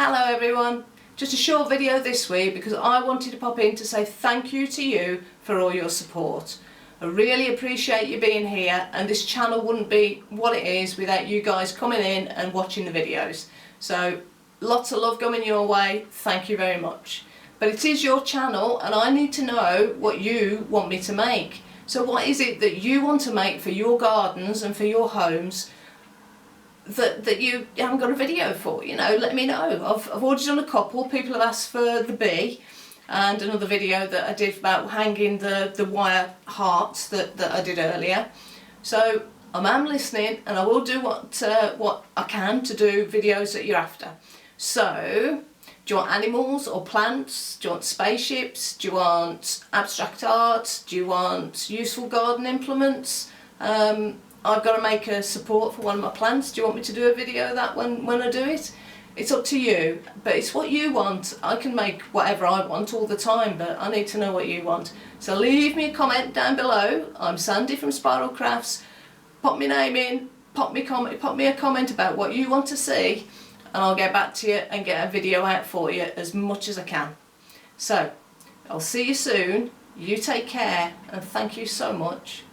Hello everyone, just a short video this week because I wanted to pop in to say thank you to you for all your support. I really appreciate you being here, and this channel wouldn't be what it is without you guys coming in and watching the videos. So lots of love going your way, thank you very much. But it is your channel and I need to know what you want me to make. So what is it that you want to make for your gardens and for your homes that you haven't got a video for? You know, let me know. I've already done a couple. People have asked for the bee and another video that I did about hanging the wire hearts that I did earlier. So I'm listening and I will do what I can to do videos that you're after. So do you want animals or plants? Do you want spaceships? Do you want abstract art? Do you want useful garden implements? I've got to make a support for one of my plants. Do you want me to do a video of that when I do it? It's up to you, but it's what you want. I can make whatever I want all the time, but I need to know what you want. So leave me a comment down below. I'm Sandy from Spiral Crafts. Pop my name in, pop me a comment about what you want to see, and I'll get back to you and get a video out for you as much as I can. So I'll see you soon. You take care and thank you so much.